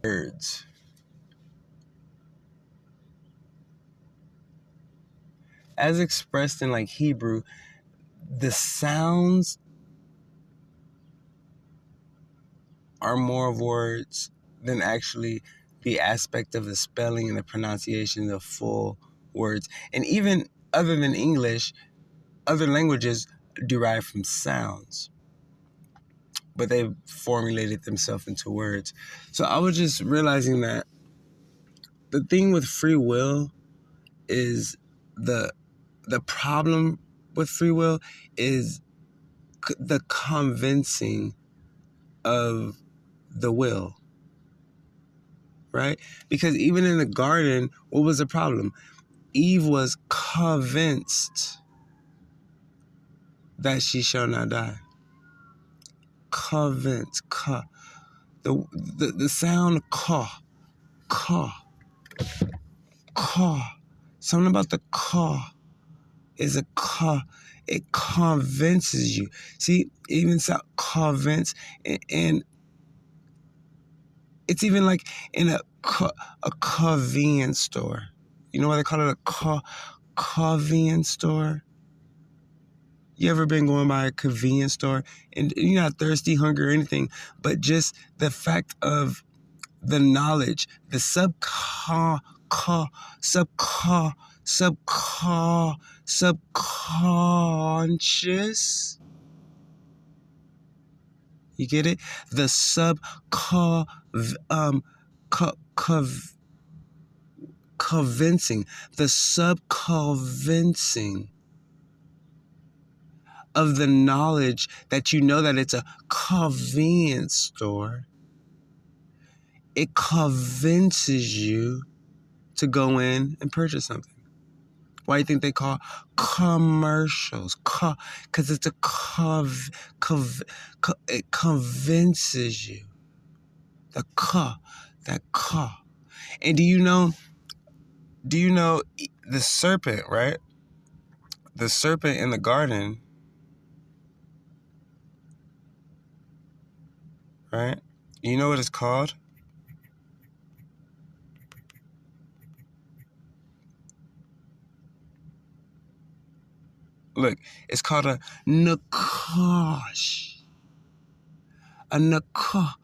words. As expressed in like Hebrew, the sounds are more of words than actually the aspect of the spelling and the pronunciation of full words. And even other than English, other languages derive from sounds, but they formulated themselves into words. So I was just realizing that the thing with free will is the problem with free will is the convincing of the will, right? Because even in the garden, what was the problem? Eve was convinced that she shall not die. Convinced. The sound ka. Something about the ka is a ka. It convinces you. See, even sound convince, and it's even like in a convenience store. You know why they call it a convenience store? You ever been going by a convenience store and you're not thirsty, hungry, or anything, but just the fact of the knowledge, the subconscious. You get it? The convincing, the subconvincing of the knowledge that you know that it's a convenience store. It convinces you to go in and purchase something. Why do you think they call commercials? Because it's a it convinces you. That. And do you know the serpent, right? The serpent in the garden, right? You know what it's called? Look, it's called a nakash. A nakash.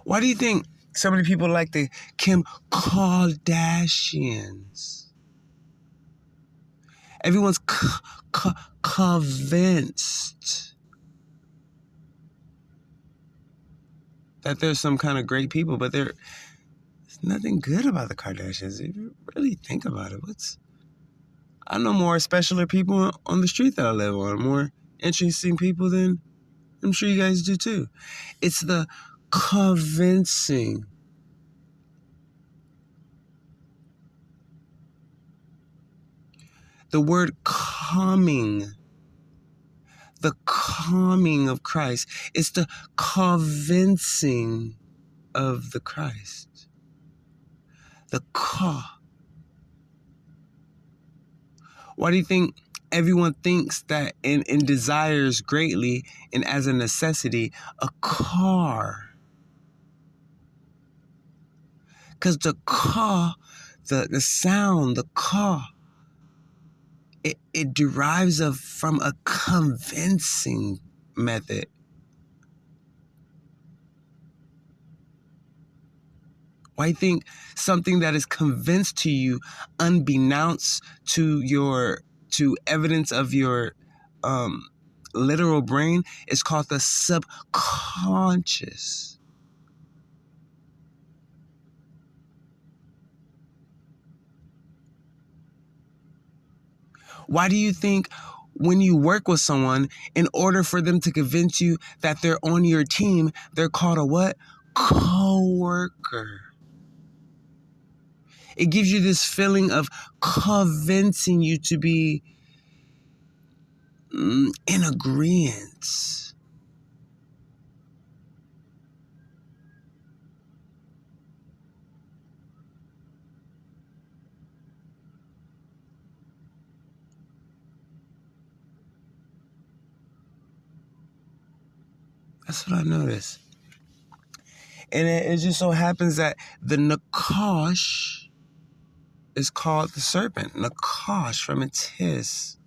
Why do you think so many people like the Kim Kardashians? Everyone's convinced that there's some kind of great people, but there's nothing good about the Kardashians. If you really think about it, I know more specialer people on the street that I live on, more interesting people than I'm sure you guys do too. It's the convincing. The word calming. The calming of Christ. It's the convincing of the Christ. The Why do you think everyone thinks that and desires greatly and as a necessity a car? Because the car, the sound, the car, it derives from a convincing method. Why do you think something that is convinced to you, unbeknownst to evidence of your literal brain, is called the subconscious? Why do you think when you work with someone, in order for them to convince you that they're on your team, they're called a what? Co-worker. It gives you this feeling of convincing you to be in agreement. That's what I noticed. And it just so happens that the Nakash is called the serpent. Nakash, from its hiss.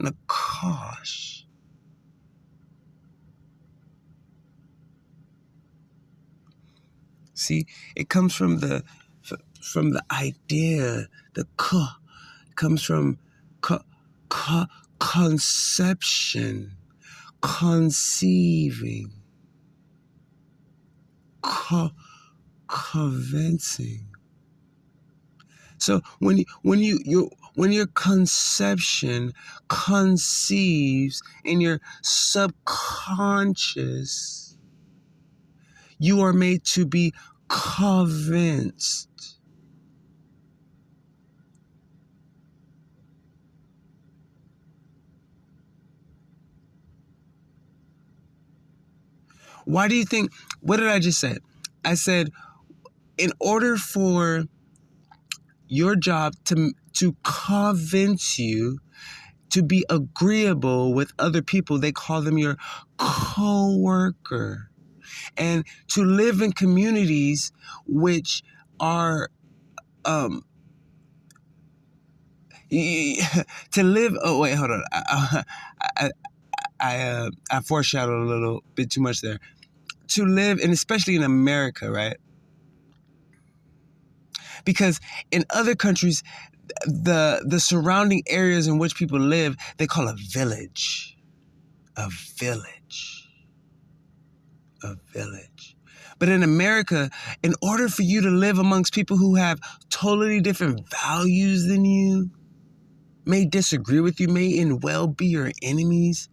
Nakash. See, it comes from the idea. The ka comes from conception, conceiving, convincing. So when your conception conceives in your subconscious, you are made to be convinced. Why do you think, what did I just say? I said, in order for your job to convince you to be agreeable with other people, they call them your co-worker. And to live in communities which are to live. Oh wait, hold on. I foreshadowed a little bit too much there. To live, and especially in America, right? Because in other countries, the surrounding areas in which people live, they call a village. A village. A village. But in America, in order for you to live amongst people who have totally different values than you, may disagree with you, may in well be your enemies,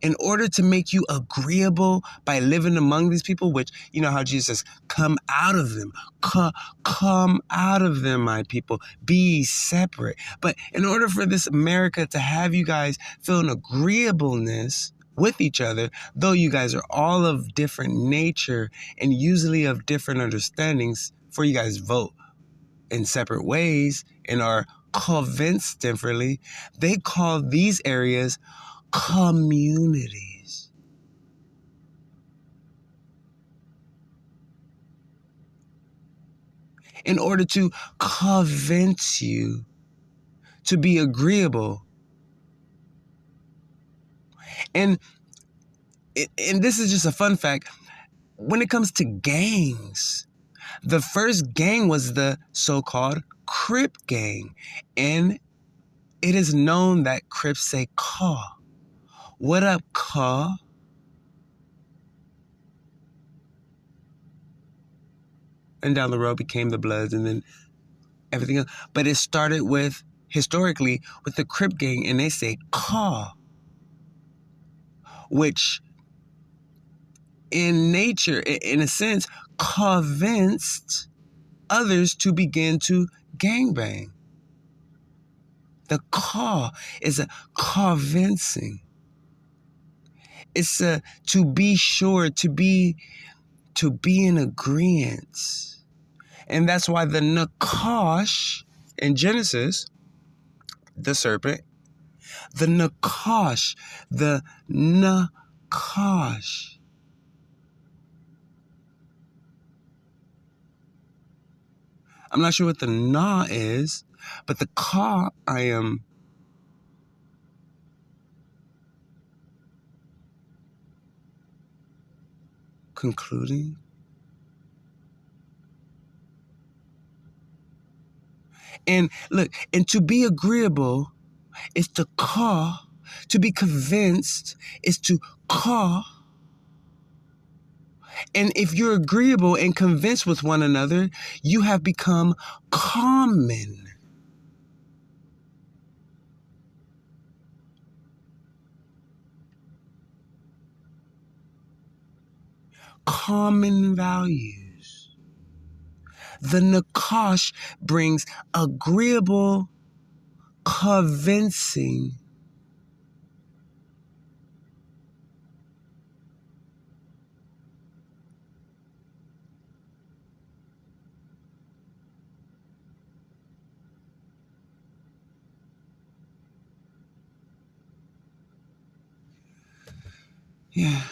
in order to make you agreeable by living among these people, which, you know how Jesus says, come out of them, come out of them, my people, be separate. But in order for this America to have you guys feel an agreeableness with each other, though you guys are all of different nature and usually of different understandings, for you guys vote in separate ways and are convinced differently, they call these areas communities. In order to convince you to be agreeable. And this is just a fun fact. When it comes to gangs, the first gang was the so-called Crip gang. And it is known that Crips say caw. What up, caw? And down the road became the Bloods and then everything else. But it started with, historically, with the Crip gang, and they say caw, which in nature, in a sense, convinced others to begin to gangbang. The caw is a convincing. It's a to be sure, to be in agreement. And that's why the Nakash in Genesis, the serpent, the Nakash, the Nakash. I'm not sure what the na is, but the ka I am concluding. And look, and to be agreeable is to ka. To be convinced is to ka. And if you're agreeable and convinced with one another, you have become common. Common values. The Nakash brings agreeable, convincing. Yeah.